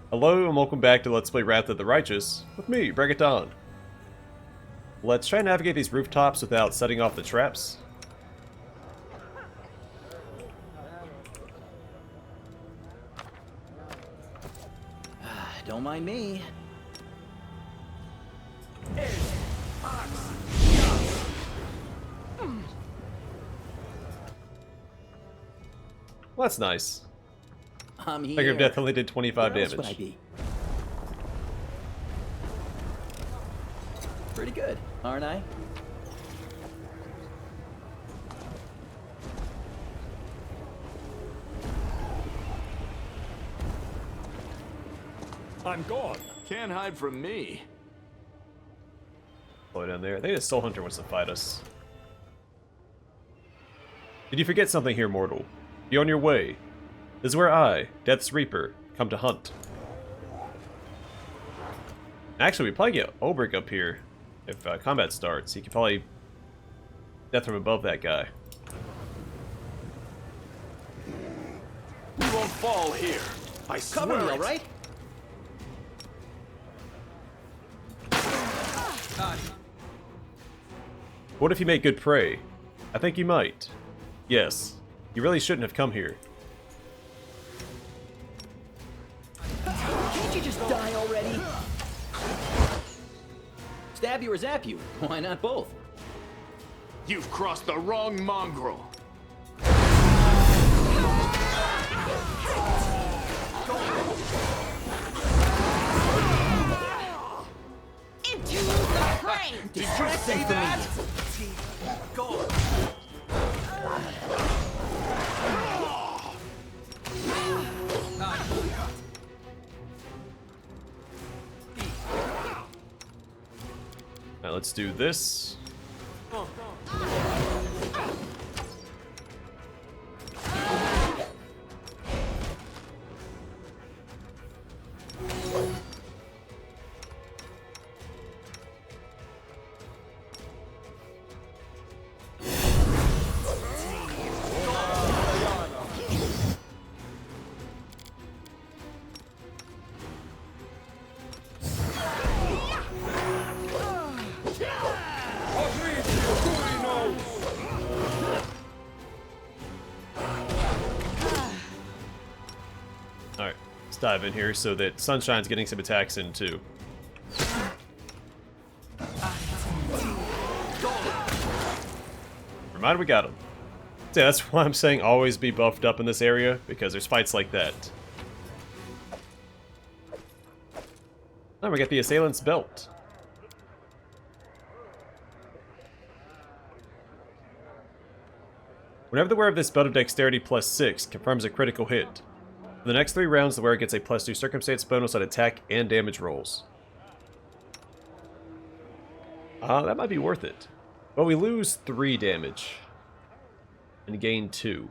Hello and welcome back to Let's Play Wrath of the Righteous with me, Bregaton. Let's try and navigate these rooftops without setting off the traps. Don't mind me. Well, that's nice. I'm here. Figure of Death only did 25 Where else would I damage. be? Pretty good, aren't I? I'm gone. Can't hide from me. Slow down there. I think the Soul Hunter wants to fight us. Did you forget something here, mortal? Be on your way. This is where I, Death's Reaper, come to hunt. Actually, we probably get Olbrich up here. If combat starts, he can probably death from above that guy. We won't fall here. I swear. Cover me, it. all right? What if you make good prey? I think you might. Yes. You really shouldn't have come here. Can't you just die already? Stab you or zap you? Why not both? You've crossed the wrong mongrel. Into the prey! Distracting for me. Go. Alright, let's do this. Alright, let's dive in here so that Sunshine's getting some attacks in too. Reminder, we got him. Yeah, that's why I'm saying always be buffed up in this area, because there's fights like that. Now we got the Assailant's Belt. Whenever the wearer of this belt of dexterity +6 confirms a critical hit, for the next 3 rounds the wearer gets a +2 circumstance bonus on attack and damage rolls. That might be worth it. But we lose 3 damage. And gain 2.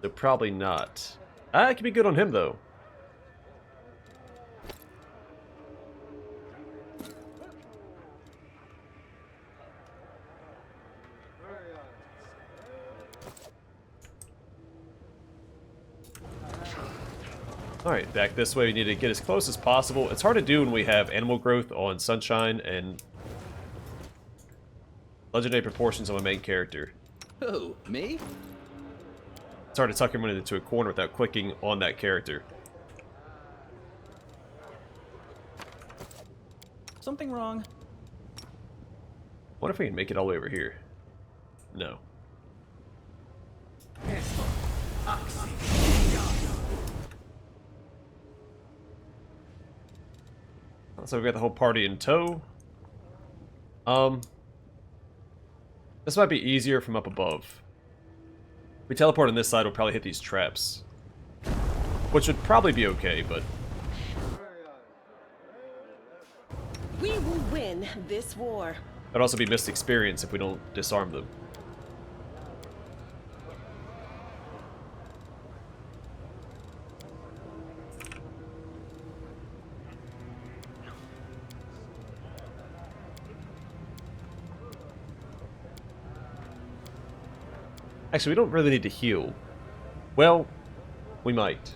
So probably not. It could be good on him though. Alright, back this way. We need to get as close as possible. It's hard to do when we have animal growth on Sunshine and legendary proportions on my main character. Who, me? It's hard to tuck him into a corner without clicking on that character. Something wrong? What if we can make it all the way over here? No. So we've got the whole party in tow. This might be easier from up above. If we teleport on this side, we'll probably hit these traps. Which would probably be okay, but... We will win this war. That'd also be missed experience if we don't disarm them. Actually, we don't really need to heal. Well, we might.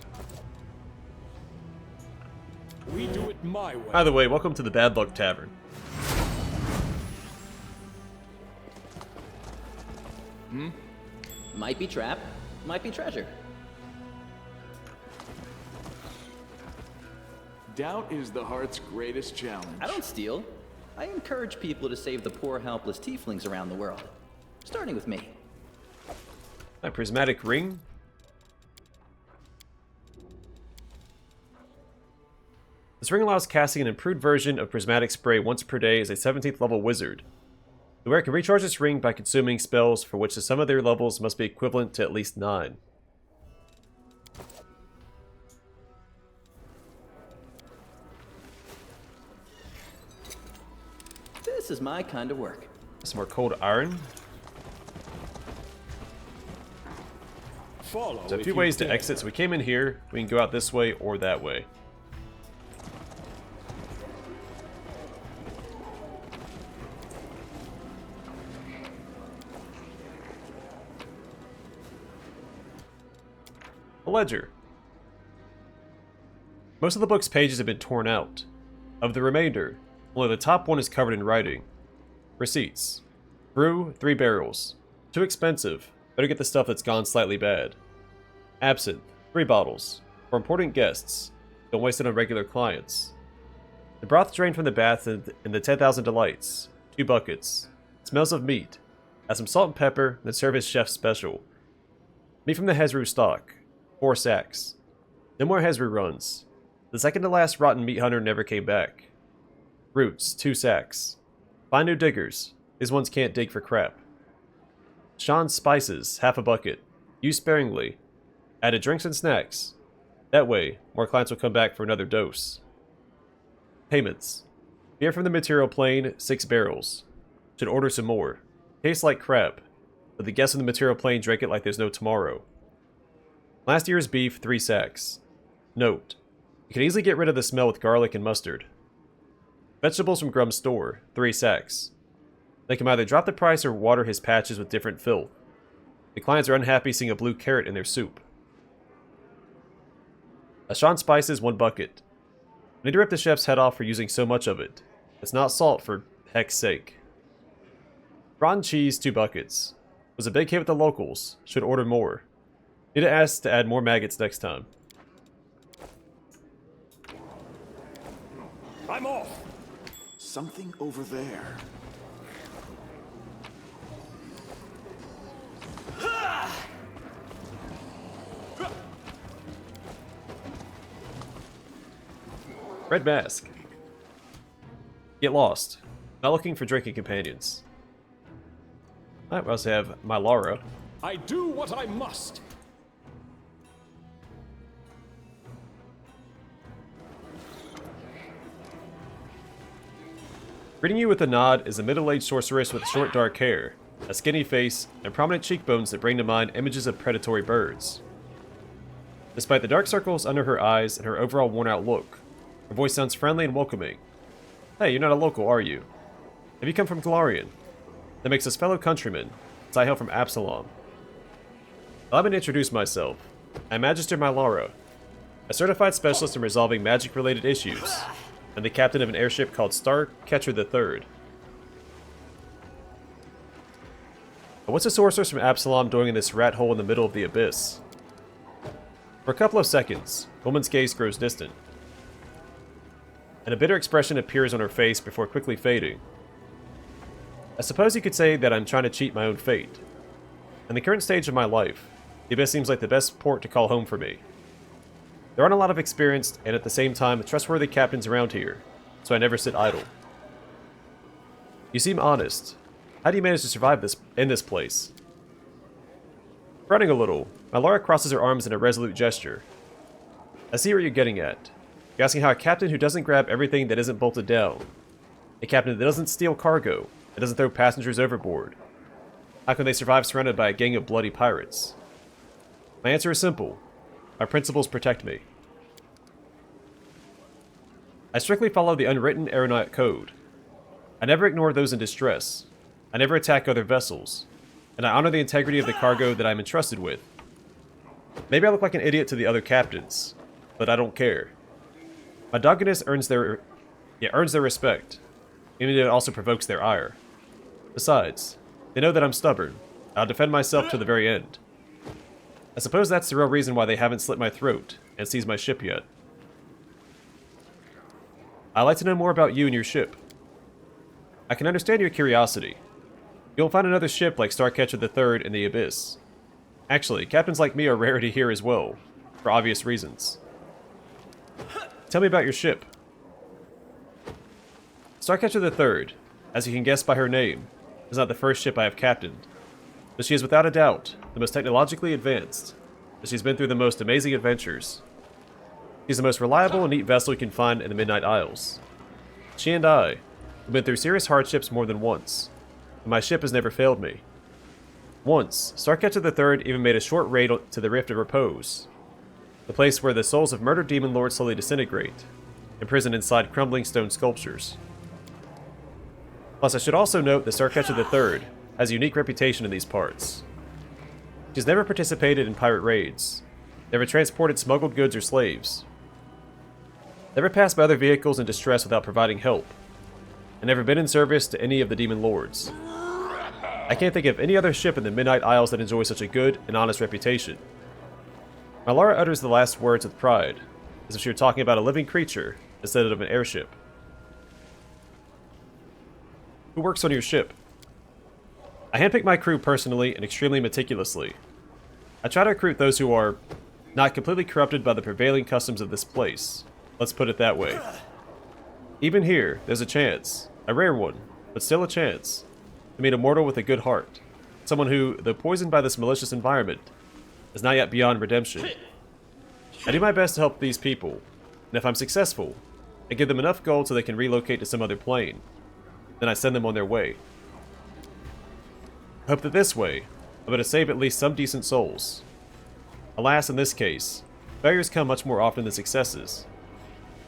We do it my way. By the way, welcome to the Bad Luck Tavern. Might be trap, might be treasure. Doubt is the heart's greatest challenge. I don't steal. I encourage people to save the poor, helpless tieflings around the world. Starting with me. My prismatic ring. This ring allows casting an improved version of prismatic spray once per day as a 17th level wizard. The wearer can recharge this ring by consuming spells for which the sum of their levels must be equivalent to at least 9. This is my kind of work. Some more cold iron. Follow. There's a if few you ways to dare. exit, so we came in here. We can go out this way or that way. A ledger. Most of the book's pages have been torn out. Of the remainder, only the top one is covered in writing. Receipts. Brew, 3 barrels. Too expensive. Better get the stuff that's gone slightly bad. Absinthe, 3 bottles. For important guests. Don't waste it on regular clients. The broth drained from the bath in the 10,000 delights. 2 buckets. Smells of meat. Add some salt and pepper, then serve as chef's special. Meat from the Hezru stock. 4 sacks. No more Hezru runs. The second to last rotten meat hunter never came back. Roots, 2 sacks. Find new diggers. These ones can't dig for crap. Sean's spices, half a bucket. Use sparingly. Added drinks and snacks. That way, more clients will come back for another dose. Payments. Beer from the material plane, 6 barrels. Should order some more. Tastes like crap, but the guests in the material plane drank it like there's no tomorrow. Last year's beef, 3 sacks. Note. You can easily get rid of the smell with garlic and mustard. Vegetables from Grum's store, 3 sacks. They can either drop the price or water his patches with different filth. The clients are unhappy seeing a blue carrot in their soup. Ashan spices, 1 bucket. I need to rip the chef's head off for using so much of it. It's not salt for heck's sake. Rotten cheese, 2 buckets. Was a big hit with the locals. Should order more. Need to ask to add more maggots next time. I'm off. Something over there. Red mask. Get lost. Not looking for drinking companions. Alright, we also have Mielarah. I do what I must. Greeting you with a nod is a middle-aged sorceress with short dark hair, a skinny face, and prominent cheekbones that bring to mind images of predatory birds. Despite the dark circles under her eyes and her overall worn-out look, her voice sounds friendly and welcoming. Hey, you're not a local, are you? Have you come from Golarion? That makes us fellow countrymen, as I hail from Absalom. Allow me to introduce myself. I'm Magister Mielarah, a certified specialist in resolving magic-related issues, and the captain of an airship called Starcatcher III. But what's a sorceress from Absalom doing in this rat hole in the middle of the abyss? For a couple of seconds, the woman's gaze grows distant, and a bitter expression appears on her face before quickly fading. I suppose you could say that I'm trying to cheat my own fate. In the current stage of my life, the abyss seems like the best port to call home for me. There aren't a lot of experienced, and at the same time, trustworthy captains around here, so I never sit idle. You seem honest. How do you manage to survive in this place? Running a little, Mielarah crosses her arms in a resolute gesture. I see what you're getting at. You're asking how a captain who doesn't grab everything that isn't bolted down, a captain that doesn't steal cargo, that doesn't throw passengers overboard, how can they survive surrounded by a gang of bloody pirates? My answer is simple. My principles protect me. I strictly follow the unwritten aeronaut code. I never ignore those in distress. I never attack other vessels. And I honor the integrity of the cargo that I'm entrusted with. Maybe I look like an idiot to the other captains, but I don't care. My doggedness earns their respect, even if it also provokes their ire. Besides, they know that I'm stubborn. I'll defend myself to the very end. I suppose that's the real reason why they haven't slit my throat and seized my ship yet. I'd like to know more about you and your ship. I can understand your curiosity. You'll find another ship like Starcatcher III in the Abyss. Actually, captains like me are rarity here as well, for obvious reasons. Tell me about your ship. Starcatcher III, as you can guess by her name, is not the first ship I have captained, but she is without a doubt the most technologically advanced, as she's been through the most amazing adventures. She's the most reliable and neat vessel you can find in the Midnight Isles. She and I have been through serious hardships more than once, and my ship has never failed me. Once, Starcatcher III even made a short raid to the Rift of Repose, the place where the souls of murdered demon lords slowly disintegrate, imprisoned inside crumbling stone sculptures. Plus, I should also note that Starcatcher III has a unique reputation in these parts. She's never participated in pirate raids, never transported smuggled goods or slaves, never passed by other vehicles in distress without providing help, and never been in service to any of the demon lords. I can't think of any other ship in the Midnight Isles that enjoys such a good and honest reputation. Mielarah utters the last words with pride, as if she were talking about a living creature instead of an airship. Who works on your ship? I handpick my crew personally and extremely meticulously. I try to recruit those who are not completely corrupted by the prevailing customs of this place. Let's put it that way. Even here, there's a chance, a rare one, but still a chance, to meet a mortal with a good heart. Someone who, though poisoned by this malicious environment, is not yet beyond redemption. I do my best to help these people, and if I'm successful, I give them enough gold so they can relocate to some other plane. Then I send them on their way. I hope that this way, I'm going to save at least some decent souls. Alas, in this case, failures come much more often than successes.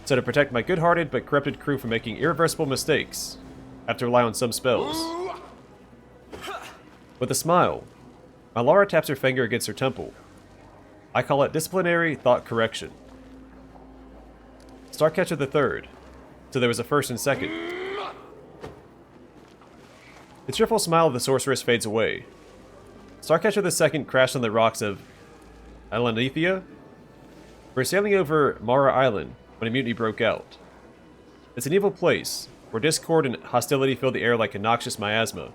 So to protect my good-hearted but corrupted crew from making irreversible mistakes, I have to rely on some spells. With a smile, Mielarah taps her finger against her temple. I call it disciplinary thought correction. Starcatcher III. So there was a first and second. The cheerful smile of the sorceress fades away. Starcatcher II crashed on the rocks of Alanethea. We were sailing over Mara Island when a mutiny broke out. It's an evil place, where discord and hostility fill the air like a noxious miasma.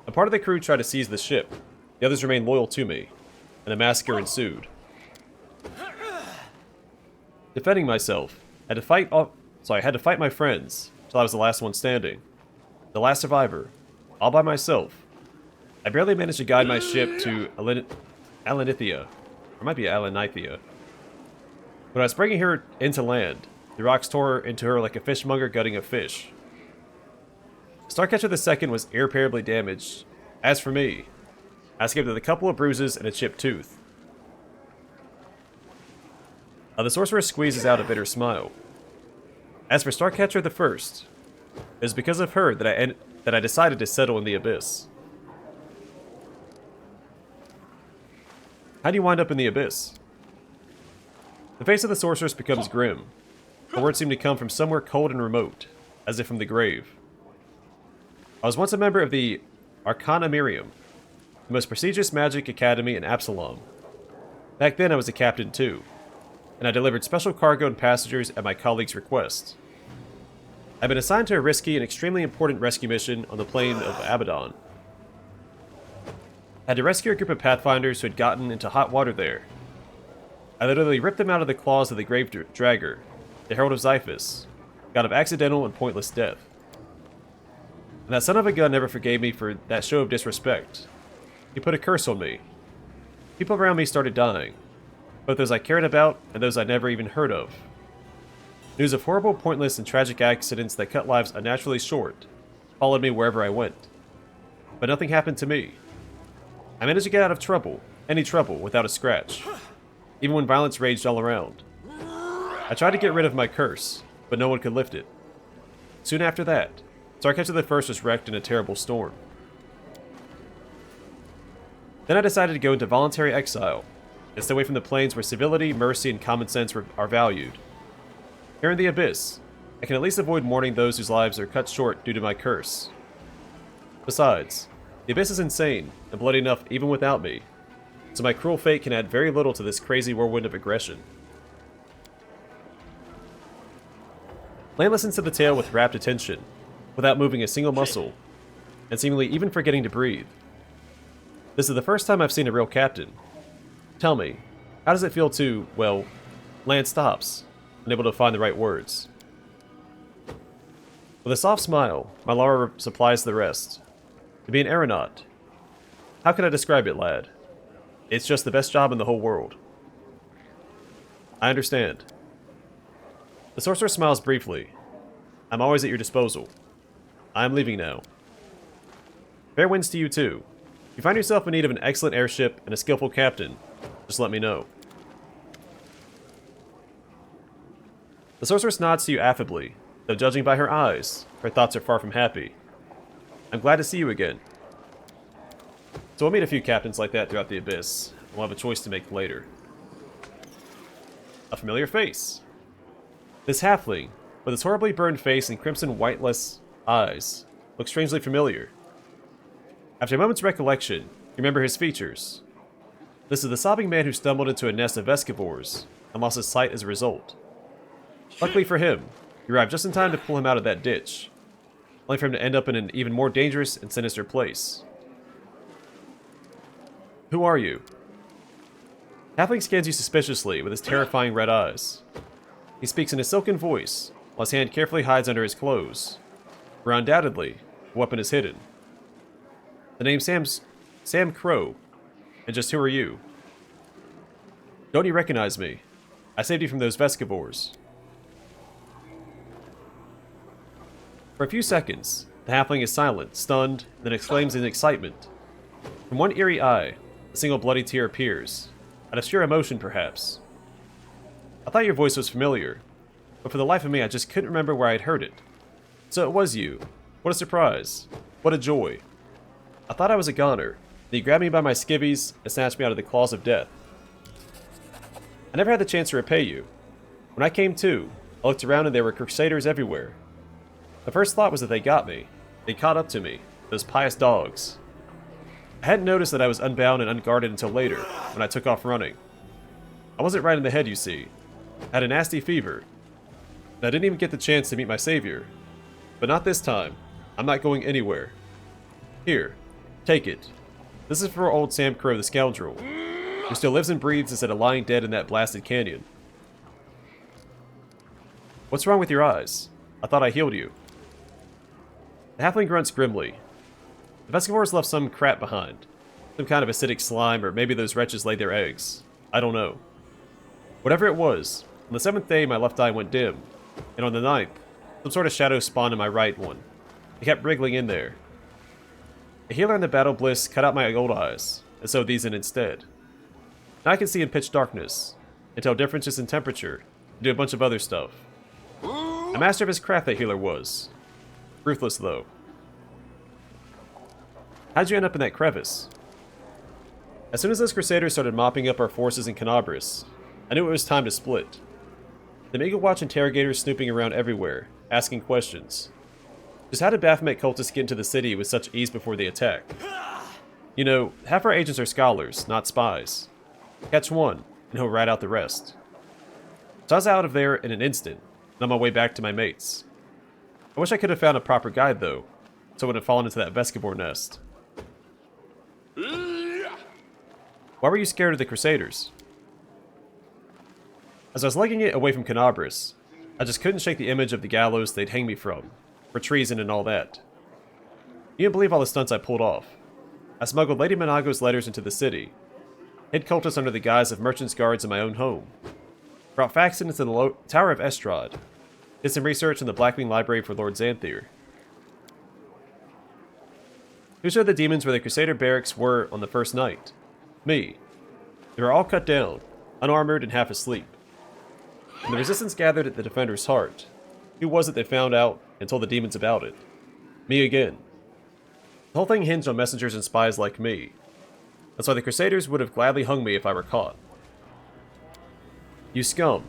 A part of the crew tried to seize the ship, the others remained loyal to me, and a massacre ensued. Defending myself, I had to fight my friends, till I was the last one standing. The last survivor, all by myself. I barely managed to guide my ship to Alanethea, or it might be Alanethea. When I was bringing her into land, the rocks tore into her like a fishmonger gutting a fish. Starcatcher II was irreparably damaged. As for me, I escaped with a couple of bruises and a chipped tooth. The sorceress squeezes out a bitter smile. As for Starcatcher I, it was because of her that I decided to settle in the Abyss. How do you wind up in the Abyss? The face of the sorceress becomes grim. Her words seem to come from somewhere cold and remote, as if from the grave. I was once a member of the Arcana Miriam, the most prestigious magic academy in Absalom. Back then I was a captain too, and I delivered special cargo and passengers at my colleague's request. I've been assigned to a risky and extremely important rescue mission on the plain of Abaddon. I had to rescue a group of Pathfinders who had gotten into hot water there. I literally ripped them out of the claws of the Grave Dragger, the Herald of Xiphus, god of accidental and pointless death. And that son of a gun never forgave me for that show of disrespect. He put a curse on me. People around me started dying, both those I cared about and those I never even heard of. News of horrible, pointless, and tragic accidents that cut lives unnaturally short followed me wherever I went. But nothing happened to me. I managed to get out of trouble, any trouble, without a scratch, even when violence raged all around. I tried to get rid of my curse, but no one could lift it. Soon after that, Starcatcher I was wrecked in a terrible storm. Then I decided to go into voluntary exile, and stay away from the plains where civility, mercy, and common sense are valued. Here in the Abyss, I can at least avoid mourning those whose lives are cut short due to my curse. Besides, the Abyss is insane and bloody enough even without me, so my cruel fate can add very little to this crazy whirlwind of aggression. Lan listens to the tale with rapt attention, without moving a single muscle, and seemingly even forgetting to breathe. This is the first time I've seen a real captain. Tell me, how does it feel to, well, Lan stops, unable to find the right words. With a soft smile, Mielarah supplies the rest. To be an aeronaut. How can I describe it, lad? It's just the best job in the whole world. I understand. The sorcerer smiles briefly. I'm always at your disposal. I am leaving now. Fair winds to you too. If you find yourself in need of an excellent airship and a skillful captain, just let me know. The sorceress nods to you affably, though judging by her eyes, her thoughts are far from happy. I'm glad to see you again. So we'll meet a few captains like that throughout the Abyss. We'll have a choice to make later. A familiar face. This halfling, with his horribly burned face and crimson whiteless eyes, looks strangely familiar. After a moment's recollection, you remember his features. This is the sobbing man who stumbled into a nest of Vescivores and lost his sight as a result. Luckily for him, you arrived just in time to pull him out of that ditch, only for him to end up in an even more dangerous and sinister place. Who are you? Halfling scans you suspiciously with his terrifying red eyes. He speaks in a silken voice, while his hand carefully hides under his clothes, where undoubtedly a weapon is hidden. The name's Samcrow, and just who are you? Don't you recognize me? I saved you from those Vescivores. For a few seconds, the halfling is silent, stunned, then exclaims in excitement. From one eerie eye, a single bloody tear appears, out of sheer emotion perhaps. I thought your voice was familiar, but for the life of me I just couldn't remember where I'd heard it. So it was you. What a surprise. What a joy. I thought I was a goner, then you grabbed me by my skivvies and snatched me out of the claws of death. I never had the chance to repay you. When I came to, I looked around and there were crusaders everywhere. The first thought was that they got me. They caught up to me, those pious dogs. I hadn't noticed that I was unbound and unguarded until later, when I took off running. I wasn't right in the head, you see. I had a nasty fever. And I didn't even get the chance to meet my savior. But not this time. I'm not going anywhere. Here, take it. This is for old Samcrow the scoundrel, who still lives and breathes instead of lying dead in that blasted canyon. What's wrong with your eyes? I thought I healed you. The halfling grunts grimly. The Vescivores left some crap behind. Some kind of acidic slime, or maybe those wretches laid their eggs. I don't know. Whatever it was, on the 7th day my left eye went dim, and on the 9th, some sort of shadow spawned in my right one. It kept wriggling in there. A healer in the battle bliss cut out my old eyes, and sewed these in instead. Now I can see in pitch darkness, and tell differences in temperature, and do a bunch of other stuff. A master of his craft that healer was. Ruthless though. How'd you end up in that crevice? As soon as those crusaders started mopping up our forces in Canabris, I knew it was time to split. The Eagle Watch interrogators snooping around everywhere, asking questions. Just how did Baphomet cultists get into the city with such ease before the attack? You know, half our agents are scholars, not spies. Catch one, and he'll rat out the rest. So I was out of there in an instant, and on my way back to my mates. I wish I could have found a proper guide though, so I wouldn't have fallen into that Vescivore nest. Why were you scared of the Crusaders? As I was legging it away from Canabris, I just couldn't shake the image of the gallows they'd hang me from, for treason and all that. You didn't believe all the stunts I pulled off. I smuggled Lady Monago's letters into the city, hid cultists under the guise of merchants' guards in my own home, brought Faxon into the Tower of Estrad, did some research in the Blackwing Library for Lord Xanthir. Who showed the demons where the Crusader barracks were on the first night? Me. They were all cut down, unarmored and half asleep. When the resistance gathered at the Defender's heart, who was it that found out and told the demons about it? Me again. The whole thing hinged on messengers and spies like me. That's why the Crusaders would have gladly hung me if I were caught. You scum.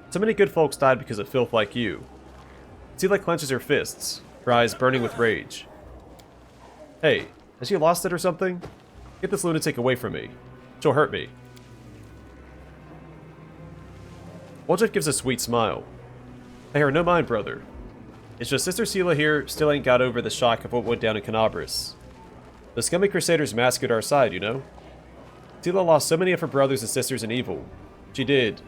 So many good folks died because of filth like you. Seela clenches her fists, her eyes burning with rage. Hey, has she lost it or something? Get this lunatic away from me. She'll hurt me. Woljif gives a sweet smile. Pay her no mind, brother. It's just Sister Seela here still ain't got over the shock of what went down in Canabris. The scummy crusaders massacred our side, you know? Seela lost so many of her brothers and sisters in evil. She did.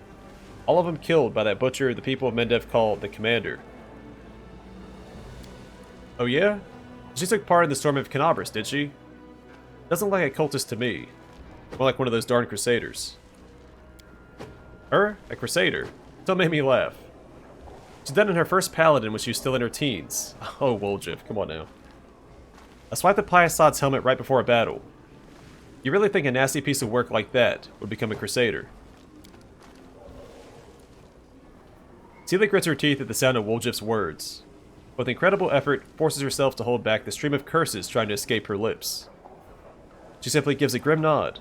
All of them killed by that butcher the people of Mendev call the Commander. Oh yeah? She took part in the storm of Canabris, did she? Doesn't look like a cultist to me. More like one of those darn crusaders. Her? A crusader? Don't make me laugh. She's done in her first paladin when she was still in her teens. Oh, Woljif, come on now. I swiped the Piasad's helmet right before a battle. You really think a nasty piece of work like that would become a crusader? Seela grits her teeth at the sound of Woljif's words. With incredible effort, forces herself to hold back the stream of curses trying to escape her lips. She simply gives a grim nod,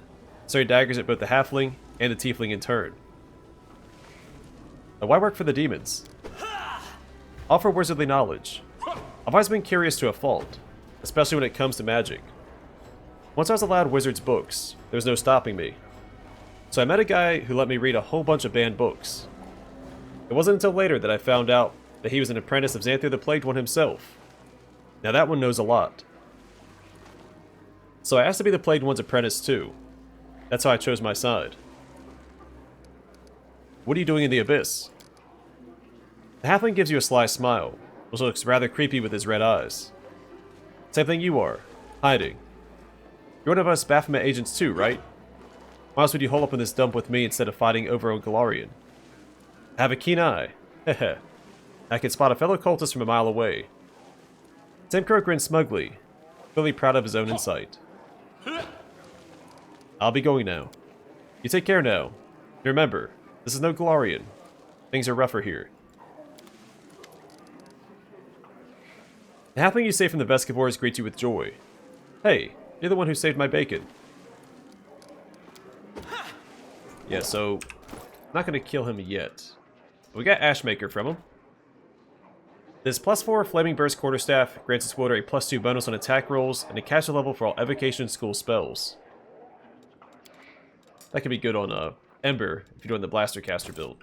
throwing daggers at both the halfling and the tiefling in turn. Now why work for the demons? Offer wizardly knowledge. I've always been curious to a fault, especially when it comes to magic. Once I was allowed wizards' books, there was no stopping me. So I met a guy who let me read a whole bunch of banned books. It wasn't until later that I found out that he was an apprentice of Xantho the Plagued One himself. Now that one knows a lot. So I asked to be the Plagued One's apprentice too. That's how I chose my side. What are you doing in the Abyss? The halfling gives you a sly smile, which looks rather creepy with his red eyes. Same thing you are, hiding. You're one of us Baphomet agents too, right? Why else would you hole up in this dump with me instead of fighting over on Golarion? I have a keen eye. Heh. I can spot a fellow cultist from a mile away. Samcrow grins smugly, clearly proud of his own insight. I'll be going now. You take care now. And remember, this is no Golarion. Things are rougher here. The halfling you save from the Vescivores greets you with joy. Hey, you're the one who saved my bacon. Yeah, so I'm not going to kill him yet. We got Ashmaker from him. This +4 Flaming Burst Quarterstaff grants its wielder a +2 bonus on attack rolls and a caster level for all Evocation School spells. That could be good on Ember if you're doing the Blaster Caster build.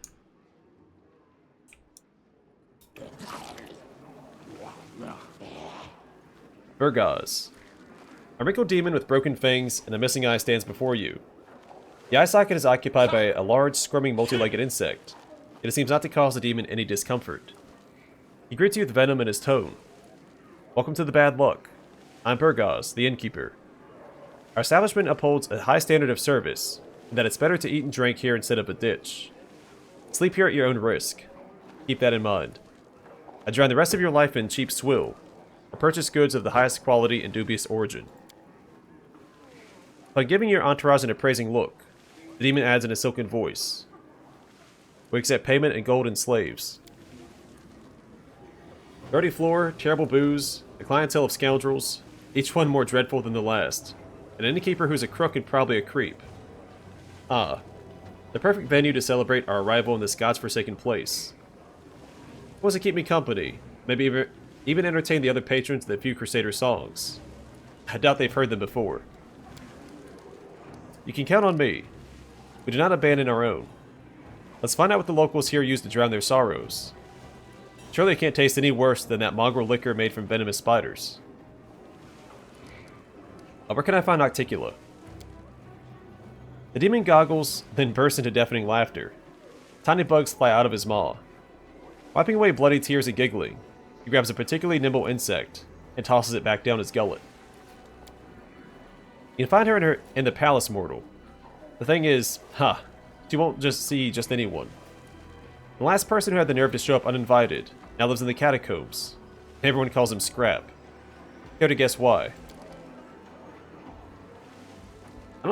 Bhurgaz. A wrinkled demon with broken fangs and a missing eye stands before you. The eye socket is occupied by a large, squirming, multi-legged insect. It seems not to cause the demon any discomfort. He greets you with venom in his tone. Welcome to the Bad Luck. I'm Burghaz, the innkeeper. Our establishment upholds a high standard of service, and that it's better to eat and drink here instead of a ditch. Sleep here at your own risk. Keep that in mind. I drown the rest of your life in cheap swill, or purchase goods of the highest quality and dubious origin. By giving your entourage an appraising look, the demon adds in a silken voice. We accept payment in gold and slaves. Dirty floor, terrible booze, a clientele of scoundrels, each one more dreadful than the last. An innkeeper who's a crook and probably a creep. Ah, the perfect venue to celebrate our arrival in this god's-forsaken place. Was to keep me company, maybe even entertain the other patrons with a few Crusader songs. I doubt they've heard them before. You can count on me. We do not abandon our own. Let's find out what the locals here use to drown their sorrows. Surely it can't taste any worse than that mongrel liquor made from venomous spiders. Where can I find Nocticula? The demon goggles, then bursts into deafening laughter. Tiny bugs fly out of his maw. Wiping away bloody tears and giggling, he grabs a particularly nimble insect and tosses it back down his gullet. You can find her in the palace, mortal. The thing is, she won't just see just anyone. The last person who had the nerve to show up uninvited now lives in the catacombs, and everyone calls him Scrap. Care to guess why? I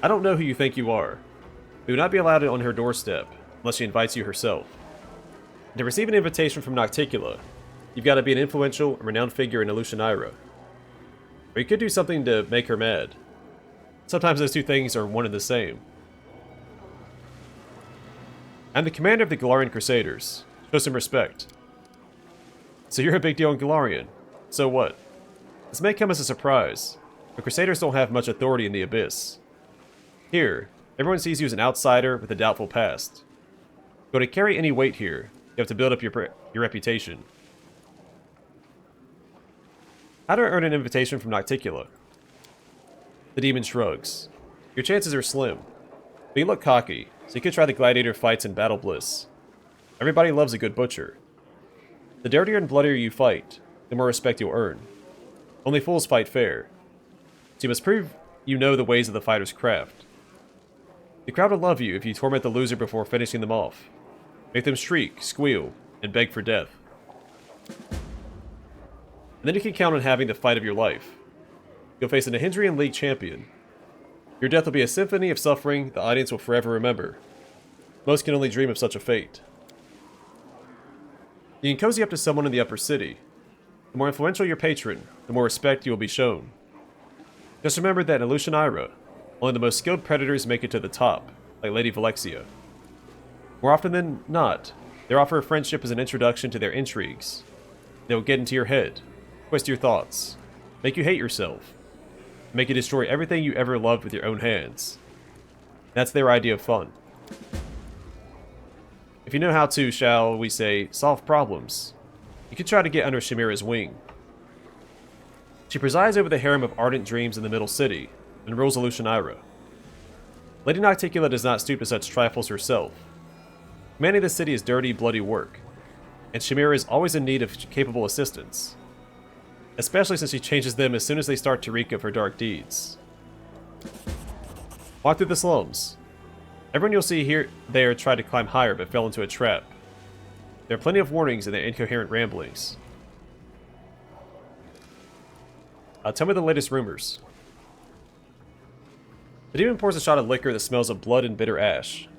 don't know who you think you are. We would not be allowed on her doorstep unless she invites you herself. And to receive an invitation from Nocticula, you've got to be an influential and renowned figure in Illusionaira. Or you could do something to make her mad. Sometimes those two things are one and the same. I'm the commander of the Galarian Crusaders. Show some respect. So you're a big deal in Galarian. So what? This may come as a surprise, but Crusaders don't have much authority in the Abyss. Here, everyone sees you as an outsider with a doubtful past. But to carry any weight here, you have to build up your reputation. How do I earn an invitation from Nocticula? The demon shrugs. Your chances are slim, but you look cocky, so you could try the gladiator fights in Battle Bliss. Everybody loves a good butcher. The dirtier and bloodier you fight, the more respect you'll earn. Only fools fight fair, so you must prove you know the ways of the fighter's craft. The crowd will love you if you torment the loser before finishing them off. Make them shriek, squeal, and beg for death. And then you can count on having the fight of your life. You'll face an Nahindrian League champion. Your death will be a symphony of suffering the audience will forever remember. Most can only dream of such a fate. You can cozy up to someone in the upper city. The more influential your patron, the more respect you will be shown. Just remember that in Lucianira, only the most skilled predators make it to the top, like Lady Valexia. More often than not, they offer a friendship as an introduction to their intrigues. They will get into your head, twist your thoughts, make you hate yourself, make you destroy everything you ever loved with your own hands. That's their idea of fun. If you know how to, shall we say, solve problems, you could try to get under Chimera's wing. She presides over the harem of ardent dreams in the Middle City, and rules Lucianira. Lady Nocticula does not stoop to such trifles herself. Commanding the city is dirty, bloody work, and Chimera is always in need of capable assistance, especially since she changes them as soon as they start to reek of her dark deeds. Walk through the slums. Everyone you'll see here there tried to climb higher but fell into a trap. There are plenty of warnings in their incoherent ramblings. Tell me the latest rumors. The demon pours a shot of liquor that smells of blood and bitter ash.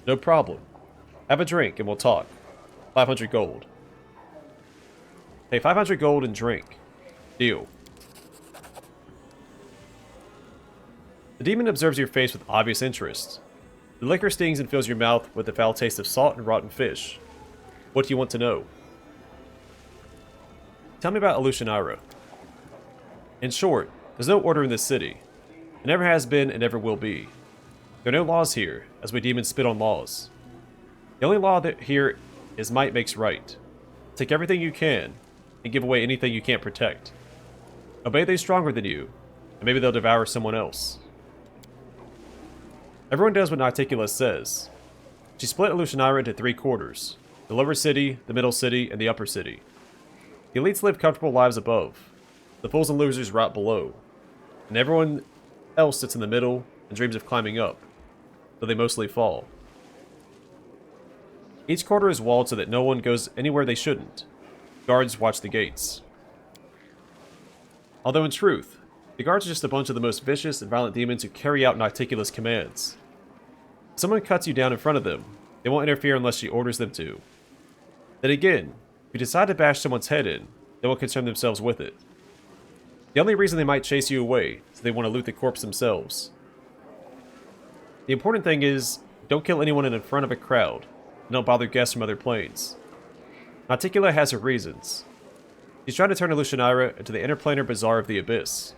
No problem. Have a drink and we'll talk. 500 gold. Pay 500 gold and drink. Deal. The demon observes your face with obvious interest. The liquor stings and fills your mouth with the foul taste of salt and rotten fish. What do you want to know? Tell me about Lucianira. In short, there's no order in this city. There never has been and never will be. There are no laws here, as we demons spit on laws. The only law that here is might makes right. Take everything you can, and give away anything you can't protect. Obey those stronger than you, and maybe they'll devour someone else. Everyone does what Nocticula says. She split Lucianira into 3 quarters: the lower city, the middle city, and the upper city. The elites live comfortable lives above. The fools and losers rot below. And everyone else sits in the middle and dreams of climbing up, though they mostly fall. Each quarter is walled so that no one goes anywhere they shouldn't. Guards watch the gates. Although in truth, the guards are just a bunch of the most vicious and violent demons who carry out Nocticula's commands. If someone cuts you down in front of them, they won't interfere unless she orders them to. Then again, if you decide to bash someone's head in, they won't concern themselves with it. The only reason they might chase you away is they want to loot the corpse themselves. The important thing is, don't kill anyone in front of a crowd, and don't bother guests from other planes. Nocticula has her reasons. She's trying to turn Lucianira into the interplanar bazaar of the Abyss.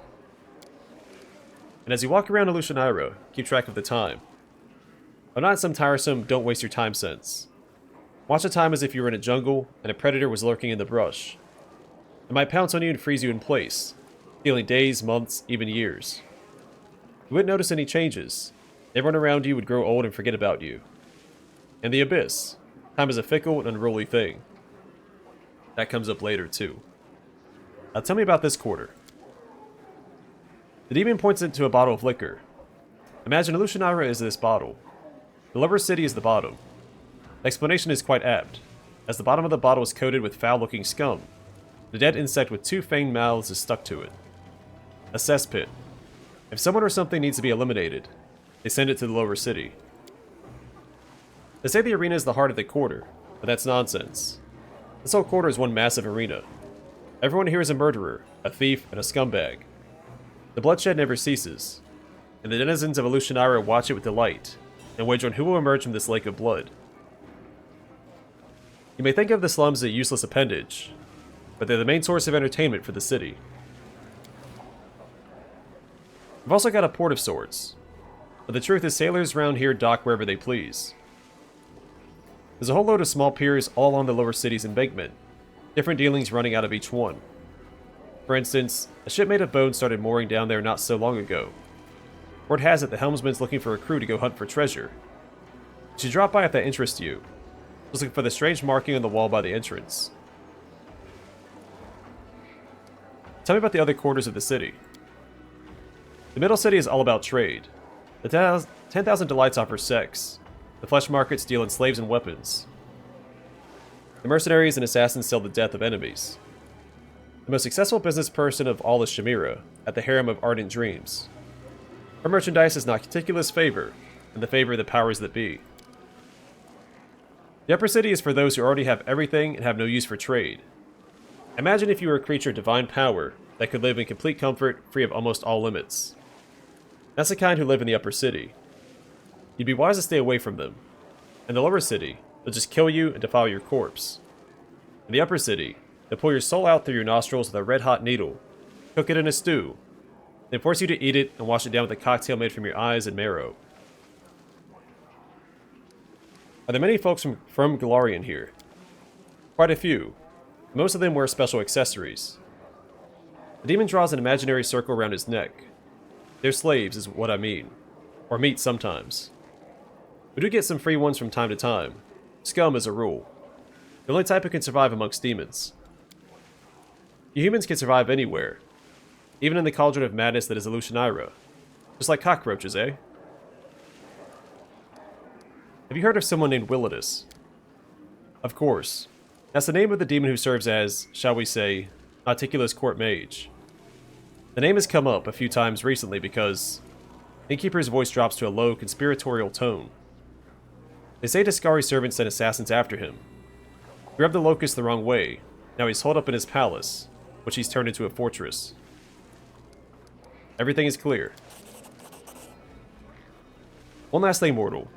And as you walk around Lucianira, keep track of the time. But not some tiresome don't waste your time sense. Watch the time as if you were in a jungle and a predator was lurking in the brush. It might pounce on you and freeze you in place, stealing days, months, even years. You wouldn't notice any changes. Everyone around you would grow old and forget about you. In the Abyss, time is a fickle and unruly thing. That comes up later, too. Now tell me about this quarter. The demon points it to a bottle of liquor. Imagine Lucianira is this bottle. The lower city is the bottom. The explanation is quite apt, as the bottom of the bottle is coated with foul-looking scum. The dead insect with 2 fanged mouths is stuck to it. A cesspit. If someone or something needs to be eliminated, they send it to the lower city. They say the arena is the heart of the quarter, but that's nonsense. This whole quarter is one massive arena. Everyone here is a murderer, a thief, and a scumbag. The bloodshed never ceases, and the denizens of Lucianira watch it with delight, and wager on who will emerge from this lake of blood. You may think of the slums as a useless appendage, but they're the main source of entertainment for the city. We've also got a port of sorts, but the truth is sailors around here dock wherever they please. There's a whole load of small piers all on the lower city's embankment, different dealings running out of each one. For instance, a ship made of bone started mooring down there not so long ago. Word has it the helmsman's looking for a crew to go hunt for treasure. You should drop by if that interests you. Just looking for the strange marking on the wall by the entrance. Tell me about the other quarters of the city. The middle city is all about trade. The 10,000 Delights offer sex. The flesh markets deal in slaves and weapons. The mercenaries and assassins sell the death of enemies. The most successful business person of all is Shamira, at the harem of ardent dreams. Her merchandise is Nocticulus' favor, and the favor of the powers that be. The upper city is for those who already have everything and have no use for trade. Imagine if you were a creature of divine power that could live in complete comfort, free of almost all limits. That's the kind who live in the upper city. You'd be wise to stay away from them. In the lower city, they'll just kill you and defile your corpse. In the upper city, they'll pull your soul out through your nostrils with a red-hot needle, cook it in a stew, then force you to eat it and wash it down with a cocktail made from your eyes and marrow. Are there many folks from Golarion here? Quite a few. Most of them wear special accessories. The demon draws an imaginary circle around his neck. They're slaves, is what I mean. Or meat sometimes. We do get some free ones from time to time. Scum as a rule. The only type who can survive amongst demons. You humans can survive anywhere. Even in the cauldron of madness that is Myelarah. Just like cockroaches, eh? Have you heard of someone named Willidus? Of course. That's the name of the demon who serves as, shall we say, Nocticulus' court mage. The name has come up a few times recently because Innkeeper's voice drops to a low, conspiratorial tone. They say Discari's servants sent assassins after him. He rubbed the locust the wrong way. Now he's holed up in his palace, which he's turned into a fortress. Everything is clear. One last thing, mortal.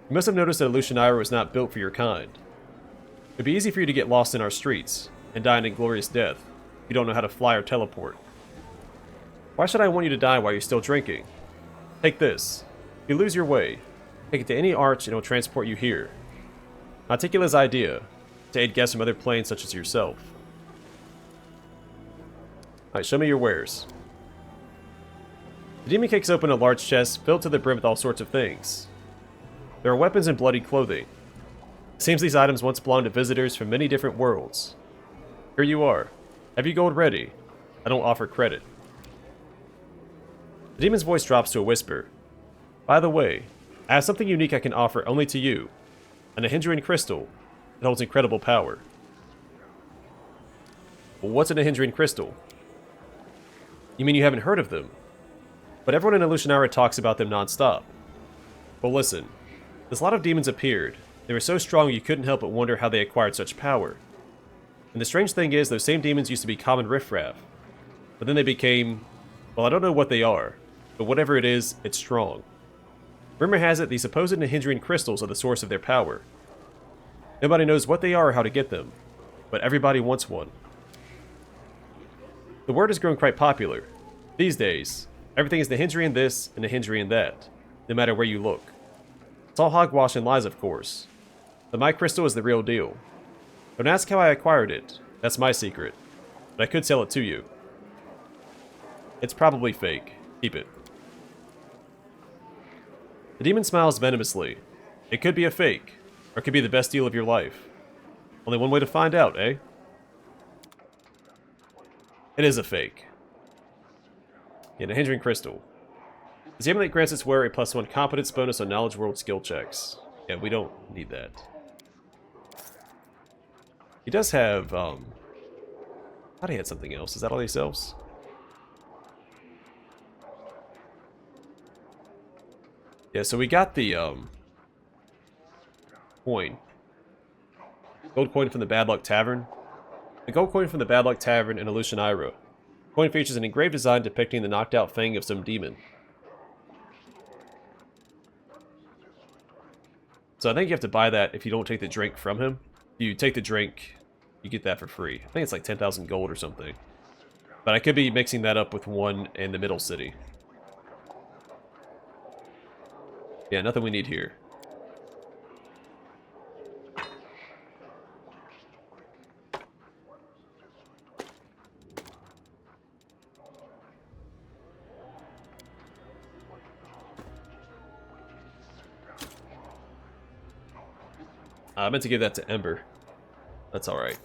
You must have noticed that Myelarah was not built for your kind. It'd be easy for you to get lost in our streets and die an inglorious death if you don't know how to fly or teleport. Why should I want you to die while you're still drinking? Take this. If you lose your way, take it to any arch and it'll transport you here. Nocticula's idea, to aid guests from other planes such as yourself. Alright, show me your wares. The demon kicks open a large chest filled to the brim with all sorts of things. There are weapons and bloody clothing. It seems these items once belonged to visitors from many different worlds. Here you are. Have you gold ready? I don't offer credit. The demon's voice drops to a whisper. By the way, I have something unique I can offer only to you. An Ahindrian crystal. It holds incredible power. Well, what's an Ahindrian crystal? You mean you haven't heard of them? But everyone in Myelarah talks about them non-stop. Well listen, this lot of demons appeared. They were so strong you couldn't help but wonder how they acquired such power. And the strange thing is, those same demons used to be common riffraff. But then they became... well, I don't know what they are, but whatever it is, it's strong. Rumor has it these supposed Ahindrian crystals are the source of their power. Nobody knows what they are or how to get them, but everybody wants one. The word has grown quite popular. These days, everything is Ahindrian this and Ahindrian that, no matter where you look. It's all hogwash and lies, of course. But my crystal is the real deal. Don't ask how I acquired it. That's my secret. But I could sell it to you. It's probably fake. Keep it. The demon smiles venomously. It could be a fake, or it could be the best deal of your life. Only one way to find out, eh? It is a fake. An Ahindrian crystal. This amulet grants its wearer a +1 competence bonus on knowledge world skill checks. Yeah, we don't need that. He does have, I thought he had something else. Is that all he sells? Yeah, so we got the, coin. Gold coin from the Bad Luck Tavern. The gold coin from the Bad Luck Tavern in Myelarah. The coin features an engraved design depicting the knocked out fang of some demon. So I think you have to buy that if you don't take the drink from him. you take the drink, you get that for free. I think it's like 10,000 gold or something. But I could be mixing that up with one in the middle city. Yeah, nothing we need here. I meant to give that to Ember. That's alright.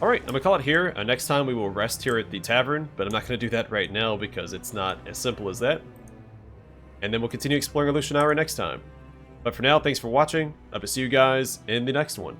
Alright, I'm gonna call it here. Next time we will rest here at the tavern, but I'm not gonna do that right now because it's not as simple as that. And then we'll continue exploring Illusionara next time. But for now, thanks for watching. I will see you guys in the next one.